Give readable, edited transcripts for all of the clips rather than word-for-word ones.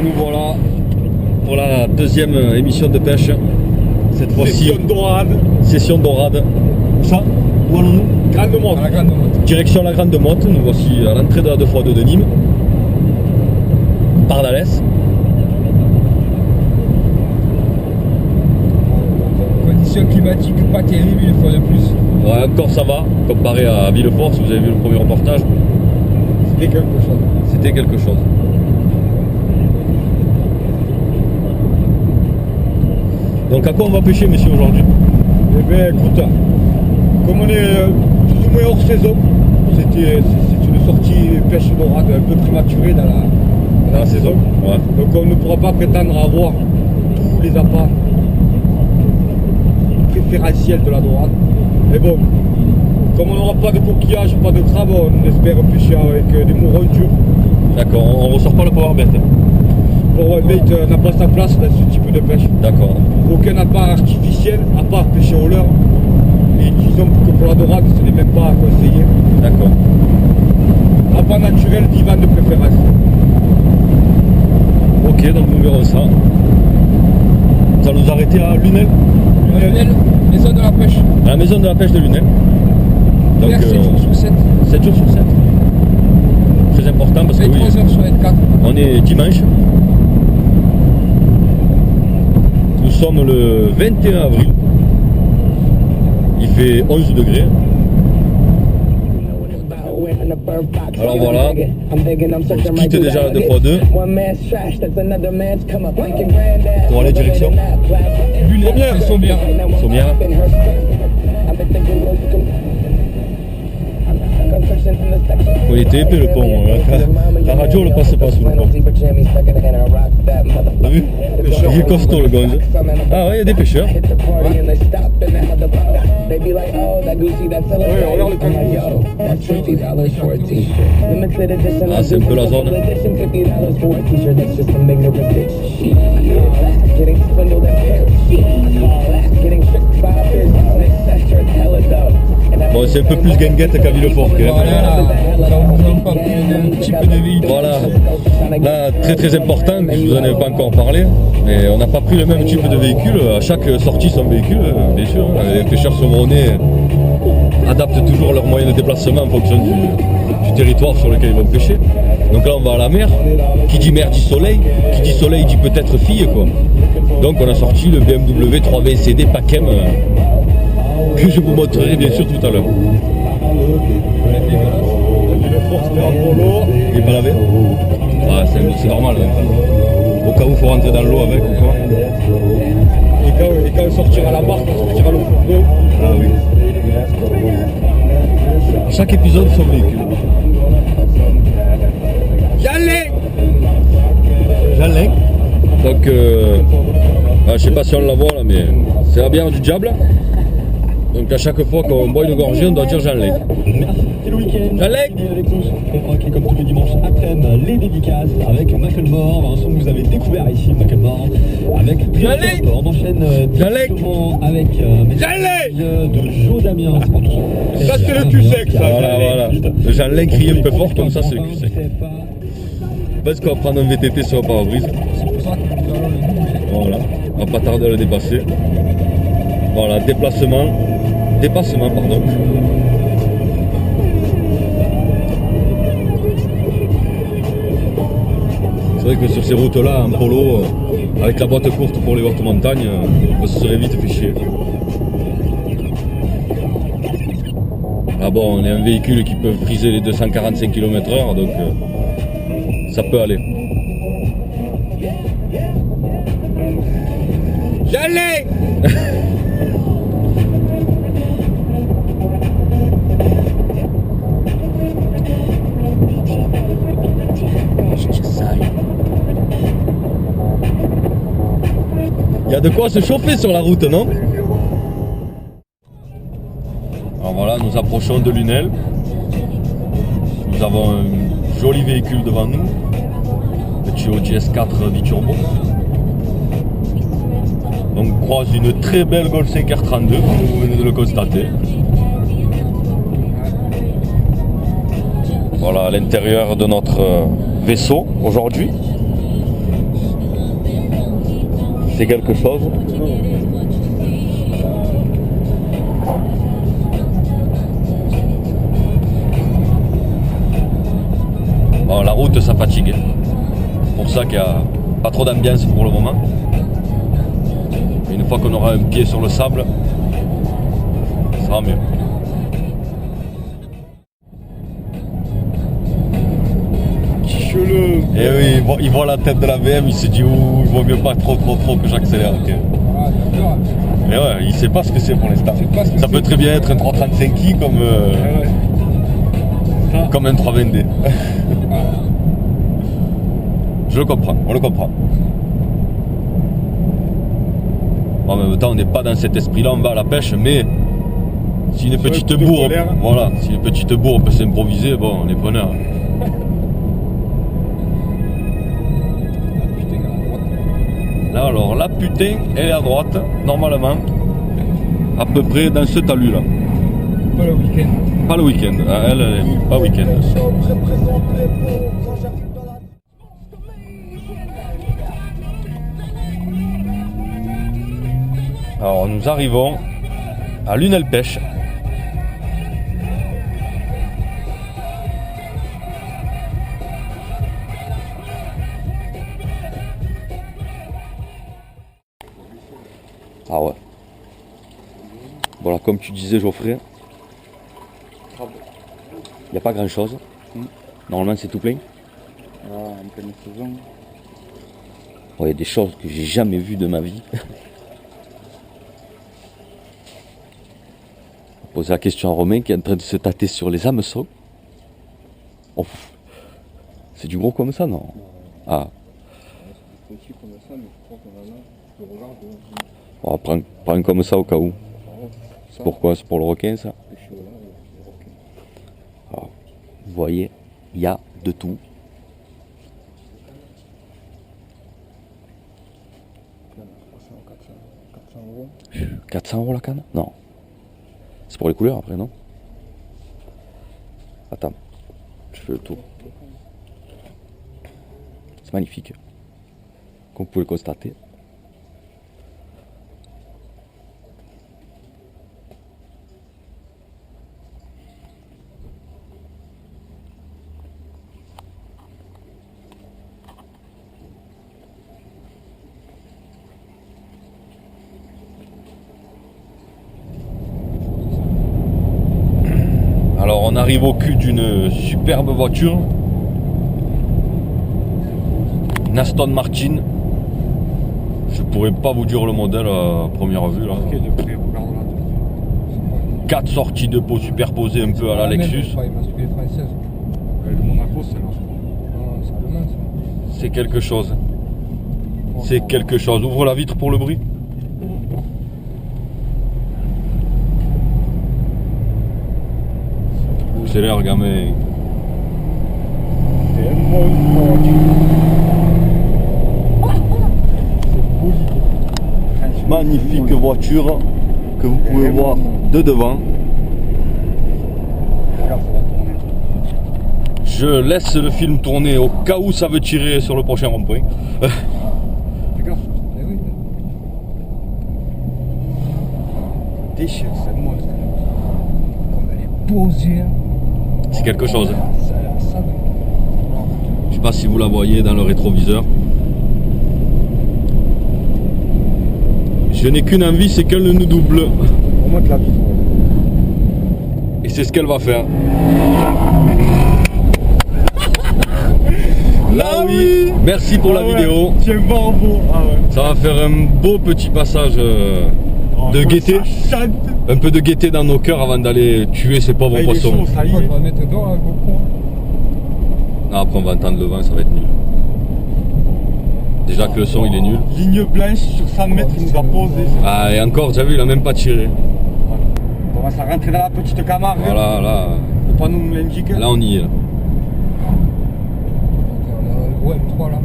nous voilà pour la deuxième émission de pêche. Cette fois-ci, session dorade. Ça, où allons-nous? Grande Motte. À la Grande Motte. Direction la Grande Motte. Nous voici à l'entrée de la 2x2 de Nîmes. Pardalès. Conditions climatiques pas terribles une fois de plus. Ouais, encore ça va, comparé à Villefort, si vous avez vu le premier reportage. C'était quelque chose. Donc à quoi on va pêcher, messieurs, aujourd'hui? Eh bien écoute, comme on est plus ou moins hors saison, c'est une sortie pêche dorade un peu prématurée dans la saison. Ouais. Donc on ne pourra pas prétendre avoir tous les appâts préférentiels de la dorade. Mais bon, comme on n'aura pas de coquillages, pas de crabes, on espère pêcher avec des mourons durs. D'accord, on ne ressort pas le powerbait. Powerbait n'a pas sa place dans ce type de pêche. D'accord. Aucun appât artificiel, à part pêcher au leurre. Et disons que pour la dorade, ce n'est même pas à conseiller. D'accord. Appât naturel, vivant de préférence. Ok, donc nous verrons ça. Ça nous arrêter à Lunel. Lunel, maison de la pêche. À la maison de la pêche de Lunel. Donc 7 jours sur 7. 7 jours sur 7. Très important parce que 23 heures sur 24. On est dimanche. Nous sommes le 21 avril. Il fait 11 degrés. Alors voilà, on se quitte déjà la 2x2 pour aller direction Sommière. Sommière. Il était épais le pont, la radio ne passe pas sous le pont. T'as vu? Il est costaud le gonze. Ah ouais, il y a des pêcheurs. Ah, c'est un peu la zone. Bon, c'est un peu plus guinguette qu'à Villefort quand même. Voilà, là très important, je vous en ai pas encore parlé, mais on n'a pas pris le même type de véhicule. À chaque sortie son véhicule, bien sûr. Les pêcheurs chevronnés adaptent toujours leurs moyens de déplacement en fonction du territoire sur lequel ils vont pêcher. Donc là on va à la mer, qui dit mer dit soleil, qui dit soleil dit peut-être fille quoi. Donc on a sorti le BMW 320 CD Pacem que je vous montrerai bien sûr tout à l'heure. Il est pas lavé? Ah, c'est normal. Hein. Au cas où il faut rentrer dans l'eau avec ou quoi. Et quand on sortira la barque, on sortira le fourneau. Ah oui. À chaque épisode, son véhicule. J'allais. Donc, je sais pas si on la voit là, mais c'est la bière du diable. Donc à chaque fois qu'on boit une gorgée, on doit dire j'enlègue. C'est le week-end. J'enlègue. Avec tous. On croque comme tous les dimanches après-midi les dédicaces avec Macklemore, un son que vous avez découvert ici, Macklemore, avec J'enlègue. On enchaîne directement avec de Joe Damien. C'est pour tout ça c'est le cul sec ça. Voilà. Le j'enlègue crier un peu fort comme ça c'est le cul sec. Parce qu'on va prendre un VTT sur le pare-brise. Voilà, on va pas tarder à le dépasser. Voilà, dépassement, pardon. C'est vrai que sur ces routes-là, en polo, avec la boîte courte pour les hautes montagnes, on se serait vite fait chier. Ah bon, on est un véhicule qui peut friser les 245 km/h, donc ça peut aller. J'allais. Il y a de quoi se chauffer sur la route, non? Alors voilà, nous approchons de Lunel. Nous avons un joli véhicule devant nous. Petit Audi S4 biturbo. On croise une très belle Golf 5R32, comme vous venez de le constater. Voilà l'intérieur de notre vaisseau aujourd'hui. C'est quelque chose. Bon, la route, ça fatigue. C'est pour ça qu'il n'y a pas trop d'ambiance pour le moment. Mais une fois qu'on aura un pied sur le sable, ça sera mieux. Et oui, il voit la tête de la VM, il se dit ouh, il vaut mieux pas trop que j'accélère. Okay. Mais ouais, il sait pas ce que c'est pour l'instant. Ça peut très bien être un 335i comme un 320D. Je le comprends, on le comprend. En même temps, on n'est pas dans cet esprit-là, on va à la pêche, mais si une petite bourre, voilà, si une petite bourre peut s'improviser, bon, on est preneur. Là, alors, la putain, elle est à droite, normalement, à peu près dans ce talus-là. Pas le week-end. Pas le week-end, elle est pas week-end. Alors, nous arrivons à Lunel Pêche. Ah ouais. Voilà, comme tu disais Geoffrey, il n'y a pas grand chose. Normalement c'est tout plein. En pleine saison. Il y a des choses que j'ai jamais vues de ma vie. Poser la question à Romain qui est en train de se tâter sur les hameçons. Oh, c'est du gros comme ça, non? Ah. C'est petit comme ça, mais je crois qu'on en a. Je regarde. Oh, prends comme ça au cas où. C'est pourquoi? C'est pour le requin, ça? Ah, vous voyez, il y a de tout. 400 € la canne? Non. C'est pour les couleurs après, non? Attends, je fais le tour. C'est magnifique. Comme vous pouvez le constater. Alors on arrive au cul d'une superbe voiture, une Aston Martin. Je pourrais pas vous dire le modèle à première vue là. 4 sorties de peau superposées un peu à la Lexus. C'est quelque chose. C'est quelque chose. Ouvre la vitre pour le bruit. Accélère, gamin. Magnifique voiture que vous pouvez voir de devant. Je laisse le film tourner au cas où ça veut tirer sur le prochain rond-point. C'est quelque chose. Je sais pas si vous la voyez dans le rétroviseur. Je n'ai qu'une envie, c'est qu'elle ne nous double. Remonte la vitre. Et c'est ce qu'elle va faire. Là oui. Merci pour la vidéo. C'est bravo. Ça va faire un beau petit passage de gaieté. Un peu de gaieté dans nos cœurs avant d'aller tuer ces pauvres poissons. On va mettre dehors la GoPro. Non, après on va entendre le vent, ça va être nul. Déjà que le son il est nul. Ligne blanche sur 100 mètres, il nous a posé. Ah, et encore, t'as vu, il a même pas tiré. On commence à rentrer dans la petite Camargue. Voilà, là. Faut pas nous l'indiquer. Là on y est. Là. Ouais, le 3 là.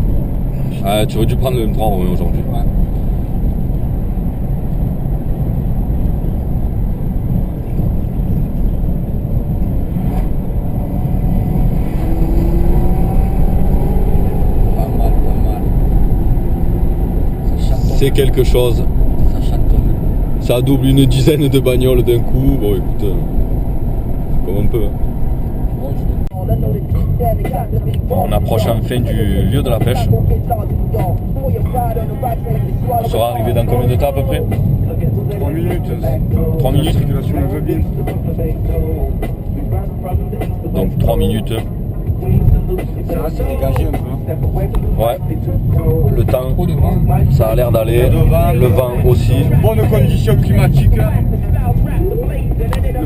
Ah, tu aurais dû prendre le M3 aujourd'hui. Ouais. C'est quelque chose. Ça chantonne. Ça double une dizaine de bagnoles d'un coup. Bon, écoute, comme on peut. On approche enfin du lieu de la pêche. On sera arrivé dans combien de temps à peu près? 3 minutes. 3 minutes. La circulation le veut bien. Donc 3 minutes. Ça va, c'est dégagé un peu. Ouais. Le temps, Trop de vent. ça a l'air d'aller. Trop de vent. Le vent aussi. Bonnes conditions climatiques. Le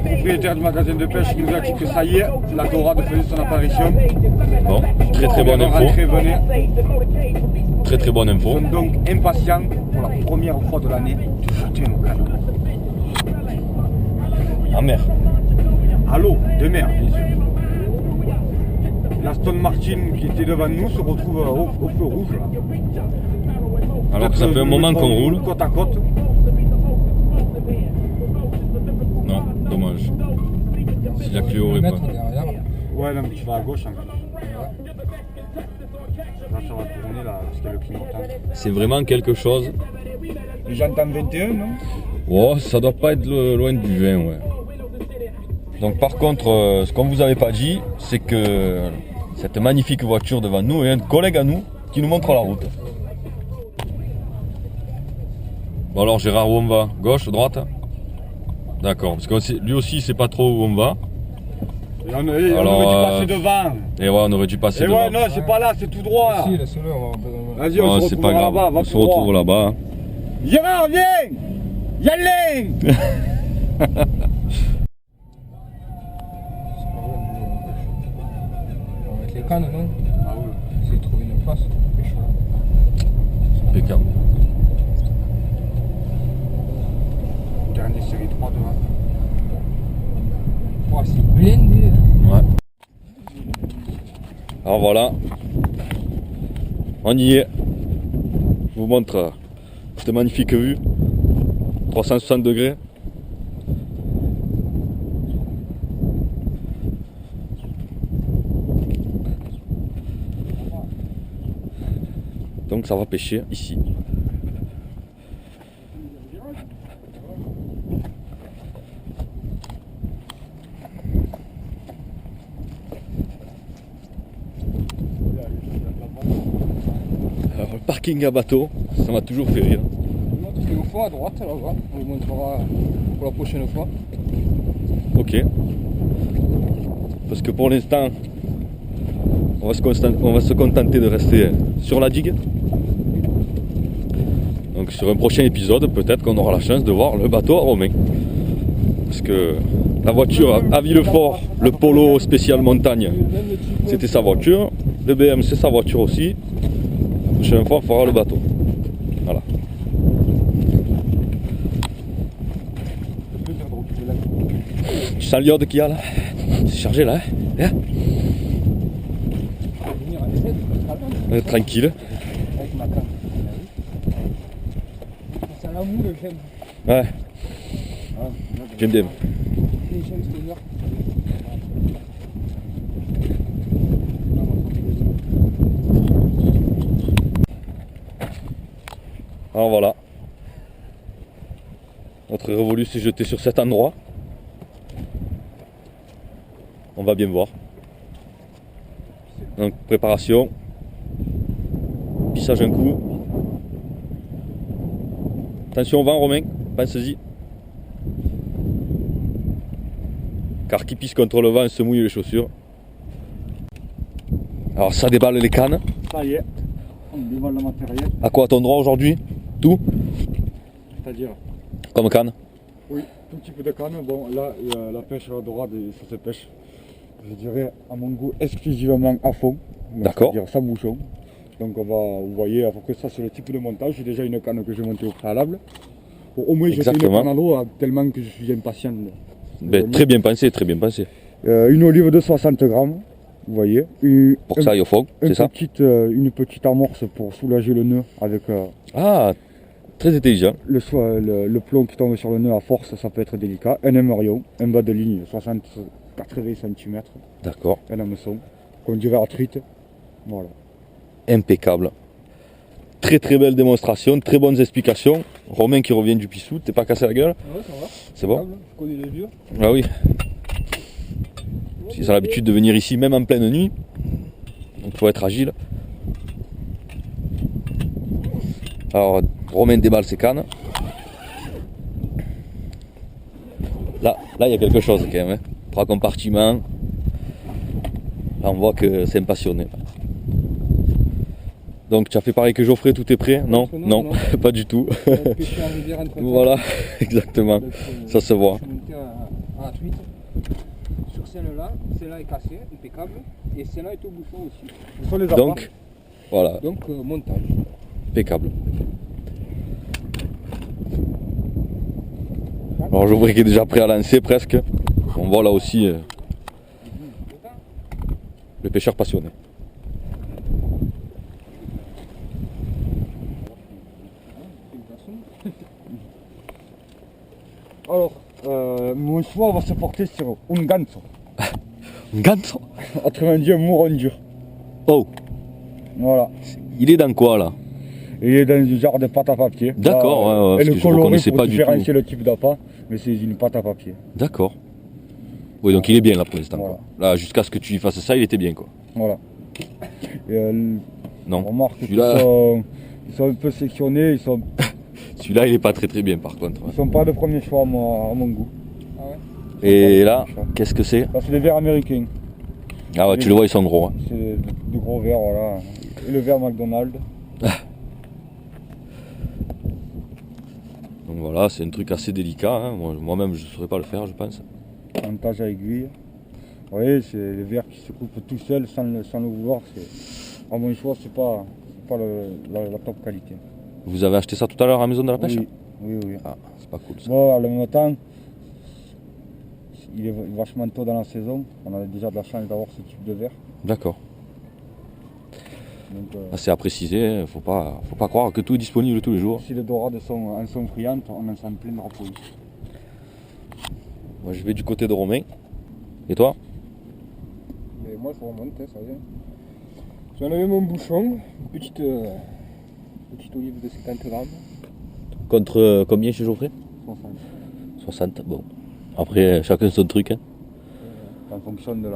propriétaire du magasin de pêche nous a dit que ça y est, la dorade faisait son apparition. Bon, très très bonne info. Rentrez, venez. Très très bonne info. Nous sommes donc impatients pour la première fois de l'année de jeter nos cannes. En mer. À l'eau, de mer, bien sûr. L'Aston Martin qui était devant nous se retrouve au feu rouge. Là. Alors que ça fait un moment qu'on roule. Côte à côte. Non, dommage. Si la Clio aurait pas. Ouais, non, mais tu vas à gauche encore. Là, ça va tourner là, parce qu'il y a le clignotant. C'est vraiment quelque chose. J'entends 21, non? Oh, ça doit pas être loin du 20, ouais. Donc par contre, ce qu'on vous avait pas dit, c'est que cette magnifique voiture devant nous est un collègue à nous qui nous montre la route. Bon alors Gérard, où on va? Gauche, droite? D'accord, parce que lui aussi il sait pas trop où on va. Et on aurait dû passer devant. Et ouais, on aurait dû passer Et devant. ouais, non, c'est pas là, c'est tout droit. Là. Si, laisse-le, Vas-y, on se c'est retrouve pas grave, là-bas. on se retrouve là-bas. Gérard, viens! Yallez! On va mettre les cannes, non? Ah oui. Essayer de trouver une place. Pêche là. Impeccable. Dernier série 3 devant. Oh, c'est blindé. Ouais. Alors voilà. On y est. Je vous montre cette magnifique vue. 360 degrés. Donc ça va pêcher ici. Alors, le parking à bateau, ça m'a toujours fait rire. On montre une fois à droite, là-bas. On vous montrera pour la prochaine fois. Ok. Parce que pour l'instant, on va se contenter de rester sur la digue. Donc sur un prochain épisode, peut-être qu'on aura la chance de voir le bateau à Romain. Parce que la voiture à Villefort, le Polo spécial montagne, c'était sa voiture. Le BM, c'est sa voiture aussi. La prochaine fois, on fera le bateau. Voilà. Tu sens l'iode qu'il y a là? C'est chargé là, hein? Venir à 7, Tranquille. avec ma canne. C'est à la moule, j'aime. Ouais, j'aime bien. J'aime cette odeur. Alors voilà. Notre révolu s'est jeté sur cet endroit. On va bien voir. Donc préparation. Pissage un coup. Attention au vent Romain, pense-y. Car qui pisse contre le vent se mouille les chaussures. Alors ça déballe les cannes. Ça y est, on dévoile le matériel. À quoi a-t-on droit aujourd'hui? Tout C'est-à-dire, comme canne? oui, tout type de canne. Bon, là, la pêche à la dorade, ça se pêche, je dirais, à mon goût, exclusivement à fond. D'accord. C'est-à-dire sans bouchon. Donc on va, vous voyez, à peu près ça c'est le type de montage. J'ai déjà une canne que j'ai montée au préalable. Pour au moins jeter une Exactement. canne à l'eau, tellement que je suis impatient. Ben, très bien pensé, très bien pensé. Une olive de 60 grammes, vous voyez. Pour que ça aille au fond, c'est ça? Une petite amorce pour soulager le nœud avec Ah, très intelligent. le plomb qui tombe sur le nœud à force, ça peut être délicat. Un émerion, un bas de ligne 60-80 cm, D'accord. un hameçon, qu'on dirait à truite. Voilà. Impeccable. Très très belle démonstration, très bonnes explications. Romain qui revient du Pissou, t'es pas cassé la gueule? Ouais, ça va. C'est bon? Je connais les vieux. Ah oui. Ils ont l'habitude de venir ici même en pleine nuit. Donc il faut être agile. Alors Romain déballe ses cannes. Là il y a quelque chose quand même. Hein. 3 compartiments. Là on voit que c'est un passionné. Donc tu as fait pareil que Geoffrey, tout est prêt? Non, Non, pas du tout. Pêcher en rivière entre Voilà, exactement. Donc, Ça se voit. Je suis monté à la truite. Sur celle-là est cassée, impeccable. Et celle-là est au bouchon aussi. Ce sont les Donc, voilà, Donc montage. impeccable. Alors Geoffrey qui est déjà prêt à lancer presque. On voit là aussi le pêcheur passionné. Alors, mon choix va se porter sur un ganso. Ganso. Autrement dit, un mouron dur. Oh, Voilà. il est dans quoi là? Il est dans du genre de pâte à papier. D'accord, Là, ouais, et parce le que je coloris reconnaissais pour pas du différencier tout. le type d'appât, mais c'est une pâte à papier. D'accord. Oui, donc il est bien là pour l'instant. Voilà. Quoi. Là, jusqu'à ce que tu y fasses ça, il était bien quoi. Voilà. Et, Non, remarque qu'ils celui-là, sont un peu sectionnés, celui-là, il est pas très très bien par contre. ils sont pas de premier choix à mon goût. Ah ouais. Et là, qu'est-ce que c'est? Là, c'est des verres américains. Ah ouais, tu le vois, ils sont gros. Hein. C'est de gros verres, voilà. Et le verre McDonald's. Donc voilà, c'est un truc assez délicat. Hein. Moi-même, je ne saurais pas le faire, je pense. Montage à aiguille. Vous voyez, c'est les verres qui se coupent tout seuls sans le vouloir. À mon choix, c'est pas la top qualité. Vous avez acheté ça tout à l'heure à la maison de la pêche? Oui, oui, oui. Ah, c'est pas cool ça. Bon, en même temps, il est vachement tôt dans la saison. On a déjà de la chance d'avoir ce type de verre. D'accord. Donc, Ah, c'est à préciser, hein. Faut pas croire que tout est disponible tous les jours. si les dorades en sont friandes, on en sent plein de repos. Moi, je vais du côté de Romain. Et toi? Et moi je remonte, ça y est. J'ai enlevé mon bouchon, une petite olive de 50 grammes. Contre combien chez Geoffrey? 60. 60, bon. Après, chacun son truc. Hein. En fonction de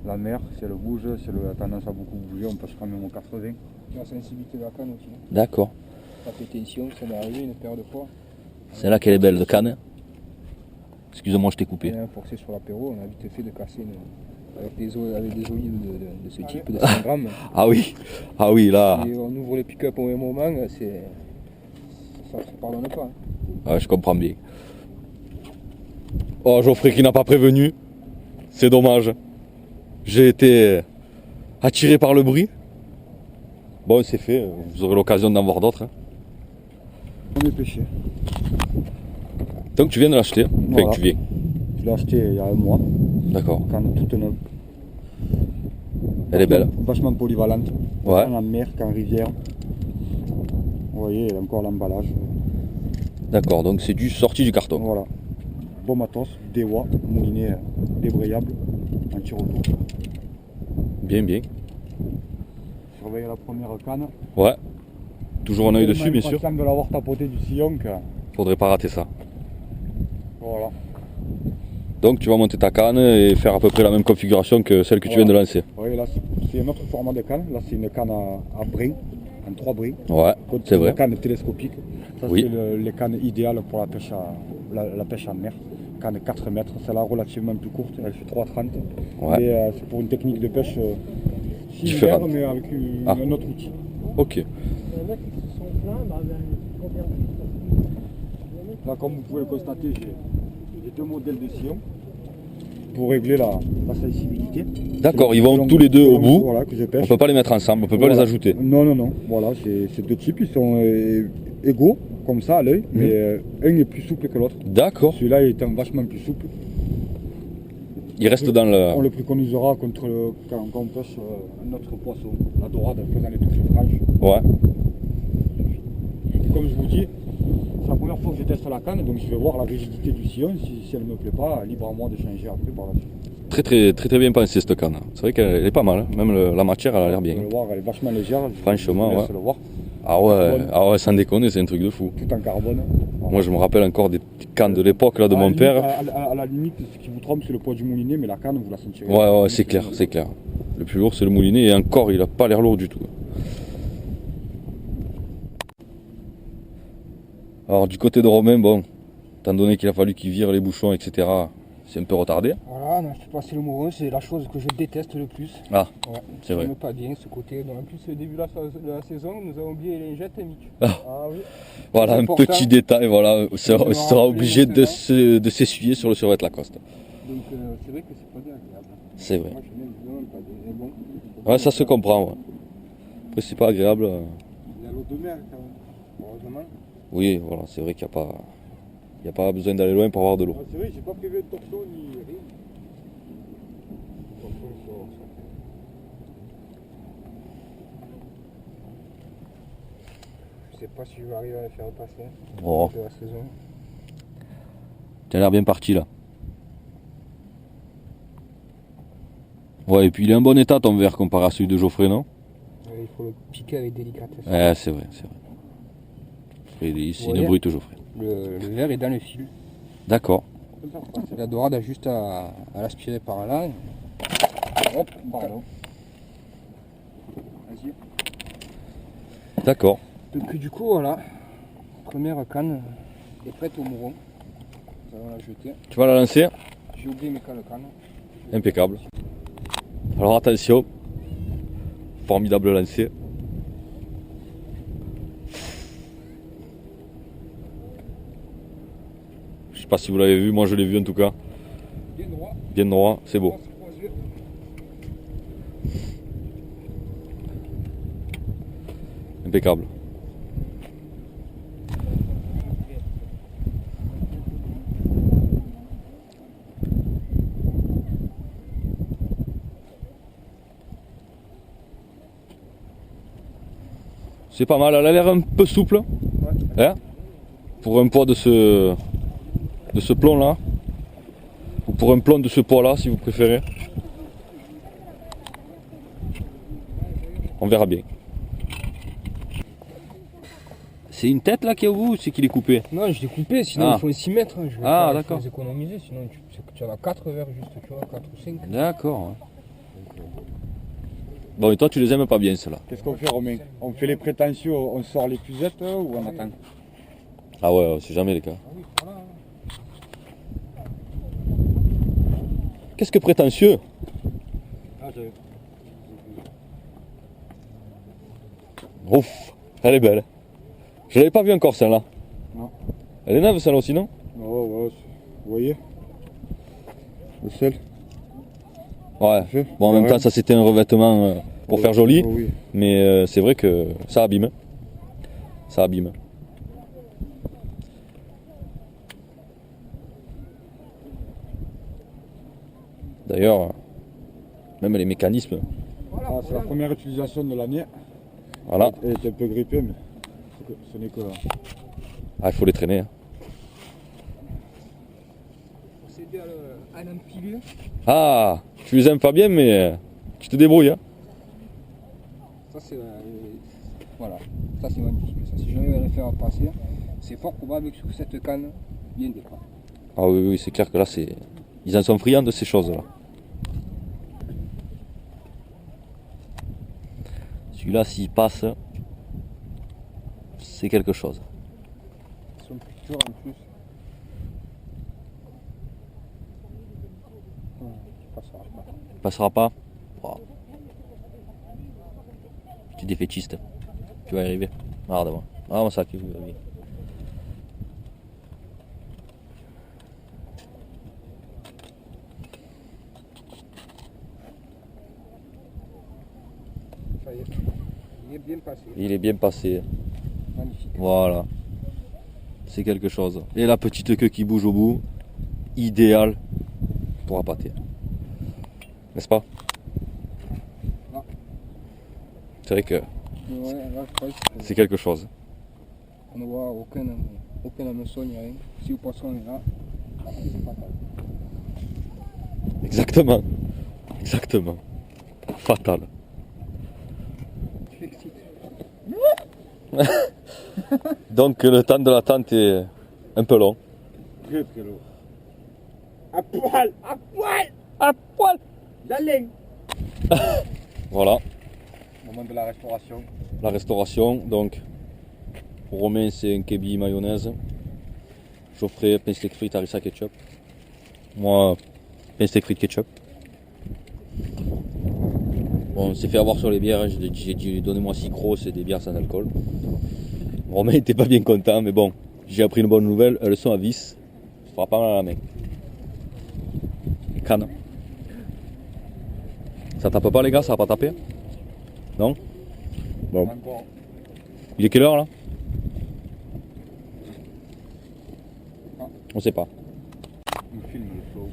la mer, si elle bouge, si elle a tendance à beaucoup bouger, on pêche quand même au 80. La sensibilité de la canne aussi. D'accord. La pétition, ça m'est arrivé une paire de fois. C'est là qu'elle est belle, de canne. Excuse-moi, je t'ai coupé. On a forcé sur l'apéro, on a vite fait de casser avec des olives de ce type de 100 grammes. Ah oui, là. Et on ouvre le pick-up au même moment, ça ne pardonne pas. Hein. Ouais, je comprends bien. Oh, Geoffrey qui n'a pas prévenu. C'est dommage. J'ai été attiré par le bruit. Bon, c'est fait. Vous aurez l'occasion d'en voir d'autres. Hein. On est pêché. Donc tu viens de l'acheter. Enfin, Voilà. tu viens. Je l'ai acheté il y a un mois, D'accord. quand toute neuve. Elle est belle. Vachement polyvalente. Ouais. Tant en mer qu'en rivière. Vous voyez, elle a encore l'emballage. D'accord, donc c'est du sorti du carton. Voilà. Bon matos, déwa, moulinet débrayable, anti-retour. Bien, bien. Surveille la première canne. Ouais. Toujours un œil dessus, bien sûr. Tellement impatient de l'avoir tapoté du sillon que... Faudrait pas rater ça. Voilà. Donc tu vas monter ta canne et faire à peu près la même configuration que celle que tu viens de lancer. Oui, là c'est un autre format de canne. Là c'est une canne à brin, en 3 brins. Ouais, c'est vrai. Une canne télescopique. Ça Oui. c'est les cannes idéales pour la pêche, la pêche en mer. Canne 4 mètres, celle-là relativement plus courte, elle fait 3,30. Ouais. Et c'est pour une technique de pêche Différente. similaire mais avec un autre outil. Ok. Là comme vous pouvez le constater, j'ai 2 modèles de sillon pour régler la sensibilité. D'accord, C'est ils vont le- tous les deux au bout. Voilà, que je pêche. On peut pas les mettre ensemble, on peut pas Voilà. les ajouter. Non, non, non. Voilà, c'est 2 types, ils sont égaux, comme ça à l'œil, mais un est plus souple que l'autre. D'accord. Celui-là étant vachement plus souple. Il reste dans On le... le préconisera contre quand on pêche un autre poisson, la dorade, en faisant les touches franches. Ouais. Et comme je vous dis, c'est la première fois que je teste la canne, donc je vais voir la rigidité du sillon. Si elle ne me plaît pas, libre à moi de changer après par la suite. Très très très très bien pensé cette canne. C'est vrai qu'elle est pas mal, hein. Même la matière elle a l'air bien. Vous allez voir, elle est vachement légère. Franchement, je vous laisse ouais. le voir. Ah ouais, sans déconner, c'est un truc de fou. Tout en carbone. Moi, je me rappelle encore des petites cannes de l'époque là de mon père. À la limite, ce qui vous trompe, c'est le poids du moulinet, mais la canne, vous la sentirez. Ouais, c'est clair, c'est clair. Le plus lourd, c'est le moulinet, et encore, il a pas l'air lourd du tout. Alors, du côté de Romain, bon, étant donné qu'il a fallu qu'il vire les bouchons, etc., c'est un peu retardé. Voilà, on a fait passer le Moron, c'est la chose que je déteste le plus. Ah, Ouais, c'est vrai. j'aime pas bien ce côté. En plus, au début de la saison, nous avons oublié les lingettes, Mick. Ah. Oui. Voilà, C'est un important. petit détail, voilà, on sera rappeler obligé maintenant. de s'essuyer sur le survêt Lacoste. Donc, c'est vrai que c'est pas bien agréable. C'est vrai. Moi, je n'aime vraiment pas bien. Mais bon, Ouais, ça se comprend, ouais. Après, c'est pas agréable. il y a l'eau de mer quand même, heureusement. Oui, voilà, c'est vrai qu'il n'y a pas besoin d'aller loin pour avoir de l'eau. Ah, c'est vrai, j'ai pas prévu de torchon ni rien. Je sais pas si je vais arriver à les faire passer Oh, de la saison. t'as l'air bien parti là. Ouais, et puis il est en bon état ton verre comparé à celui de Geoffrey, non? Il faut le piquer avec délicatesse. Ouais, c'est vrai, c'est vrai. C'est une Ouais. brute Geoffrey. Le verre est dans le fil. D'accord, La dorade a juste à l'aspirer par là. Hop, pardon. Vas-y. d'accord. Donc du coup, voilà. Première canne est prête au Moron. Nous allons la jeter. Tu vas la lancer? J'ai oublié mes cannes. Impeccable. Alors attention. Formidable lancer. Je sais pas si vous l'avez vu, moi je l'ai vu en tout cas. Bien droit. Bien droit, c'est beau. On se croise. Impeccable. C'est pas mal, elle a l'air un peu souple. Hein, pour un poids de ce plomb là. Ou pour un plomb de ce poids là si vous préférez. On verra bien. C'est une tête là qui est au bout ou c'est qu'il est coupé? Non, je l'ai coupé, sinon Ah. il faut 6 mètres. Je vais Ah, pas d'accord. les économiser, sinon tu en as 4 verres juste, tu vois, 4 ou 5. D'accord. Ouais. Bon, et toi tu les aimes pas bien ceux-là? Qu'est-ce qu'on fait, Romain? On fait les prétentieux, on sort les puzettes ou on attend? Ah ouais, c'est jamais les cas. Ah oui, voilà. Qu'est-ce que prétentieux? Ah, Ouf, elle est belle. Je l'avais pas vue encore celle-là. Non. Elle est neuve celle-là aussi, non? vous voyez? Le sel. Ouais. Fait. Bon, en même Ouais. temps, ça c'était un revêtement pour faire joli. Oh, oui. Mais c'est vrai que ça abîme. Ça abîme. D'ailleurs, même les mécanismes, Ah, c'est la première utilisation de l'année. voilà. Elle est un peu grippée, mais ce n'est que... Ah, il faut les traîner. Hein. Procéder à l'empilure. Ah, tu les aimes pas bien, mais tu te débrouilles. Hein. Ça c'est voilà, ça c'est magnifique. Ça, si j'arrive à le faire passer, c'est fort probable que sur cette canne, il y ait un départ. Ah oui, oui, c'est clair que là, ils en sont friands de ces choses-là. Celui-là, s'il passe, c'est quelque chose. Ils sont plus durs en plus. Tu passeras pas. Il passera pas. Wow. Tu es défaitiste. Tu vas y arriver. Regarde-moi. Ah, ça qui vous avez. Ça y est. Il est bien passé. Il est bien passé. Magnifique. Voilà. C'est quelque chose. Et la petite queue qui bouge au bout, idéal pour appâter. N'est-ce pas? Ah. C'est vrai que Ouais, là je pense c'est quelque chose. qu'on ne voit aucun hameçon ni rien. Si le poisson est là, c'est fatal. Exactement. Exactement. Fatal. Tu l'excites. Donc le temps de l'attente est un peu long. Très très lourd. À poil, à poil, à poil. La ligne. Voilà, Moment de la restauration. la restauration. Donc pour Romain c'est un kébi mayonnaise. Geoffrey, pain steak frites, harissa ketchup. Moi, pain steak frites ketchup. Bon, on s'est fait avoir sur les bières, hein. J'ai dit donnez-moi 6 crosses et des bières sans alcool. Romain était pas bien content, mais bon, j'ai appris une bonne nouvelle, elles sont à vis. Ça fera pas mal à la main. Les cannes. Ça tape pas les gars, ça va pas taper? Non? Bon. Encore. Il est quelle heure là? On sait pas. Le film est chaud.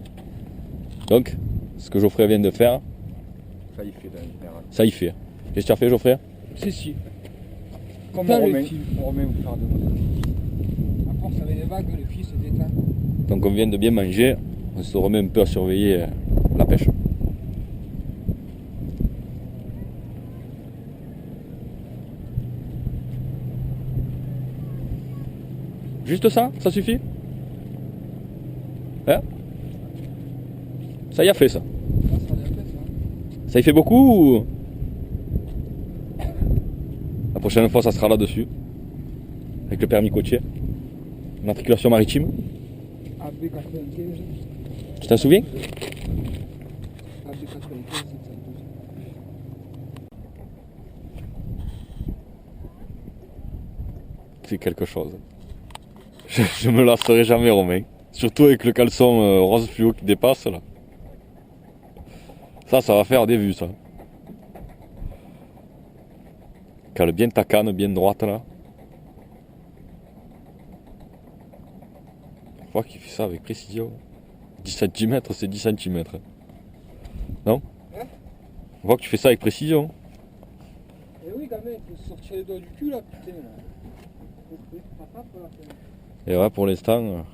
Donc, ce que Geoffrey vient de faire, Ça y fait dans le général. ça y fait. Qu'est-ce que tu as fait Geoffrey? Si. Comme Pas le Romain. film. Romain vous faire de À force avec les vagues, le fils se détend. Donc on vient de bien manger, on se remet un peu à surveiller la pêche. Juste ça? Ça suffit? Hein? Ça y a fait ça. Ça y a fait, ça. Ça y fait beaucoup ou... La prochaine fois ça sera là-dessus. Avec le permis côtier. Matriculation maritime. AB95. Tu t'en souviens? AB95, 712. C'est quelque chose. Je me lasserai jamais Romain. Surtout avec le caleçon rose fluo qui dépasse là. Ça va faire des vues ça. Cale bien ta canne, bien droite là. Je crois qu'il fait ça avec précision. 10 cm, c'est 10 cm. Non? Hein? On voit que tu fais ça avec précision. Eh oui, quand même, il faut sortir les doigts du cul là, putain. Là. Papa, pour la fin. Et ouais, pour l'instant,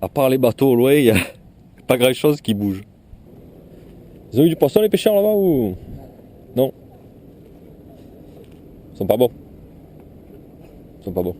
à part les bateaux au loin, il n'y a pas grand chose qui bouge. Ils ont eu du poisson les pêcheurs là-bas ou... Non. Ils sont pas bons. Ils sont pas bons.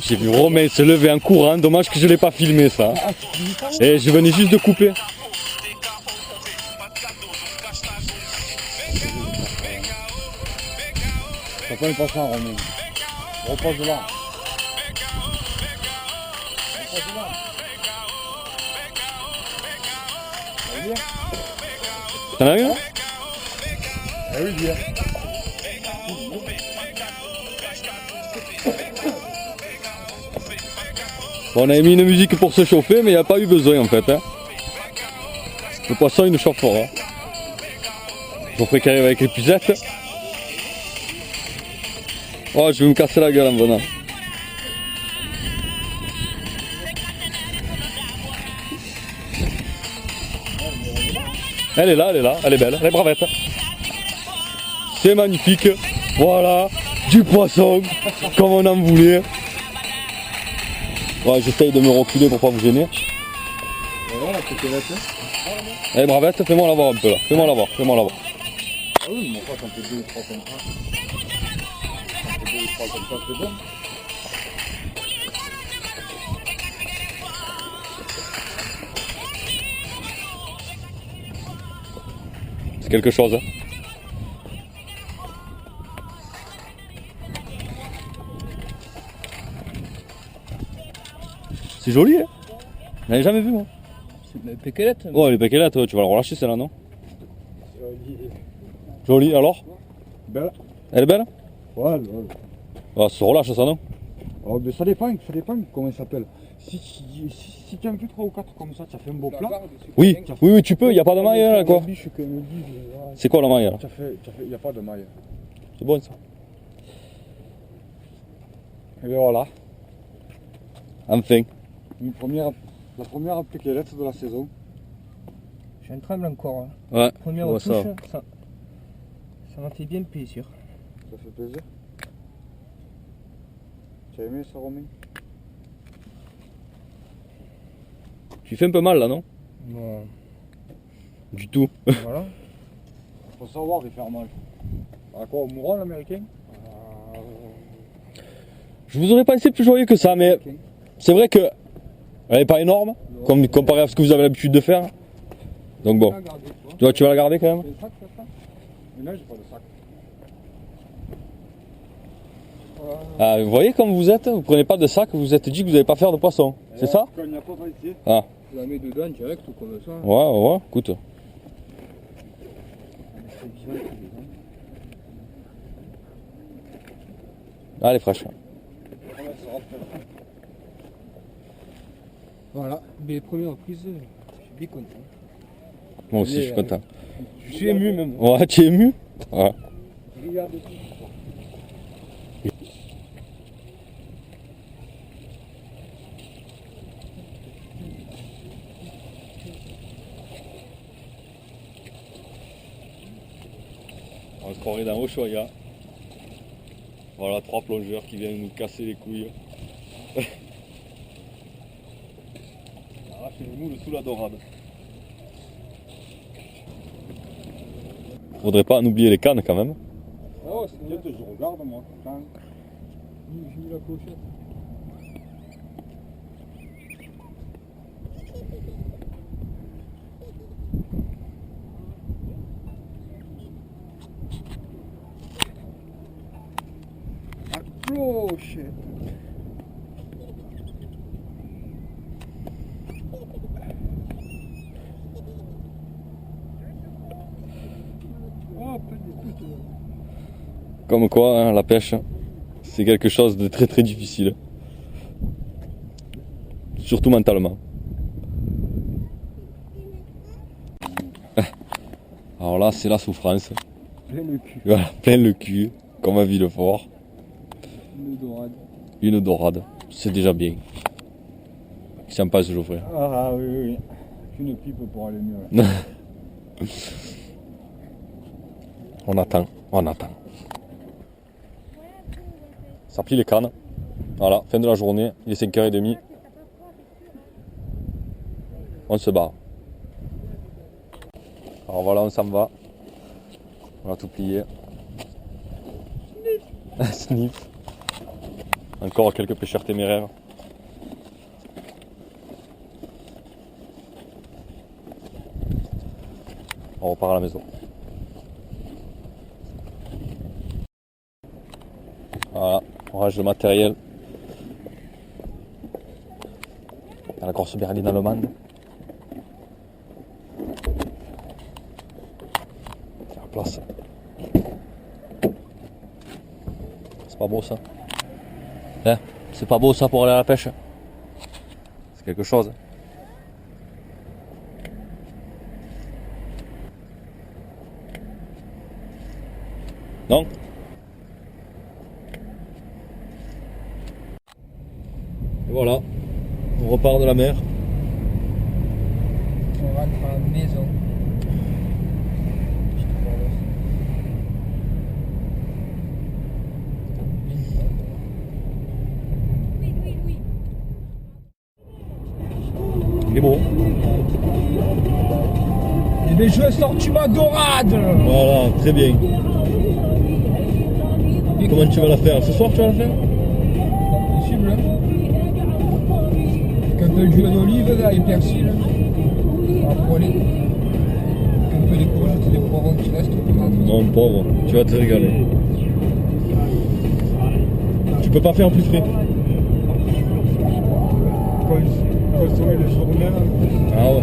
J'ai vu Romain se lever en courant, dommage que je l'ai pas filmé ça. Et je venais juste de couper. Ça fait pas ça, Romain. Repose là. Repose là. Ça veut dire? T'en as eu un? Ah oui, bien. Bon, on avait mis une musique pour se chauffer, mais il n'y a pas eu besoin en fait. Hein. Le poisson il nous chauffe fort. Hein. Je ferai qu'il arrive avec les puzettes. Oh, je vais me casser la gueule en venant. Elle est là, elle est belle, elle est bravette. C'est magnifique. Voilà, du poisson, comme on en voulait. Ouais, j'essaye de me reculer pour pas vous gêner. Voilà, c'était là, Allez, bravette, fais-moi la voir un peu là. Fais-moi la voir. Ah oui, mon pote, on fait 2 ou 3 comme ça. On fait 2 ou 3 comme ça, c'est bon. C'est quelque chose. Hein. C'est joli, hein. Je l'avais jamais vu, moi. C'est une péquelette. Oh, les péquelettes, tu vas la relâcher celle-là, non? Joli, alors? Belle. Elle est belle? Ouais, ouais. Ah, ça se relâche ça, non? Oh, mais ça dépend comment il s'appelle. Si tu en fais 3 ou 4 comme ça, tu as fait un beau La plat. barre de ce Oui, coin, oui, oui, tu peux, il n'y a pas de maille là, quoi. La biche que me dit, voilà. C'est quoi la maille là? Il n'y a pas de maille. C'est bon ça. Et bien voilà, Enfin. la première piquelette de la saison. Je tremble encore. Hein. Ouais, Première je vois touche, ça. ça m'a fait bien plaisir. Ça fait plaisir. Tu as aimé ça, Romain? Tu fais un peu mal là, non? Bon, Du tout. voilà. Faut savoir y faire mal. À quoi, au mouron l'américain? Je vous aurais pensé plus joyeux que ça, mais Ok. c'est vrai que elle n'est pas énorme, comme comparé à ce que vous avez l'habitude de faire. Donc bon, Regardez, tu vois. tu vas la garder quand même. Le sac, ça. Mais là, j'ai pas de sac. Voilà. Ah, vous voyez comme vous êtes, vous prenez pas de sac, vous vous êtes dit que vous n'allez pas faire de poisson. C'est ça? Quand il n'y a pas ici. Ah, Tu la mets dedans direct ou comme ça. ouais, écoute. Ah, elle est fraîche. Voilà, mes premières prises, je suis bien content. Moi aussi, je suis content. Je suis ému même. Ouais, tu es ému? Ouais. Regarde. On se croirait dans Ushuaïa. Voilà, 3 plongeurs qui viennent nous casser les couilles. Arrachez-nous le sous la dorade. Faudrait pas en oublier les cannes quand même. Oh, c'est bien que je regarde moi. Putain. J'ai mis la clochette. La clochette. Oh, petit coup. Comme quoi, hein, la pêche, c'est quelque chose de très très difficile. Surtout mentalement. Alors là, c'est la souffrance. Plein le cul. Voilà, plein le cul, comme à Villefort. Une dorade. Une dorade, c'est déjà bien. Qu'est-ce que tu en penses, Geoffrey? Ah oui. Une pipe pour aller mieux. Là. On attend. Ça plie les cannes. Voilà, fin de la journée, il est 5h30. On se barre. Alors voilà, on s'en va. On a tout plié. Sniff. Encore quelques pêcheurs téméraires. On repart à la maison. Voilà, on range le matériel. À la grosse berline allemande. Faire place. C'est pas beau ça? Hein? C'est pas beau ça pour aller à la pêche? C'est quelque chose. Non? Et voilà, on repart de la mer. On rentre à la maison. Il est beau. Et bien je sors ma dorade. Voilà, très bien. Comment tu vas la faire? Ce soir tu vas la faire? Pas possible. Hein. Avec un peu d'huile d'olive là, et persil. À poêler. Avec un peu des courgettes et des poivrons qui restent peut-être. Non pauvre, tu vas te régaler. Tu peux pas faire plus frais? Consommer les journées. Ah ouais.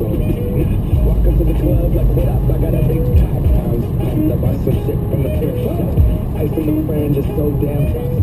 Welcome to the club, like what up? I got a so damn fast.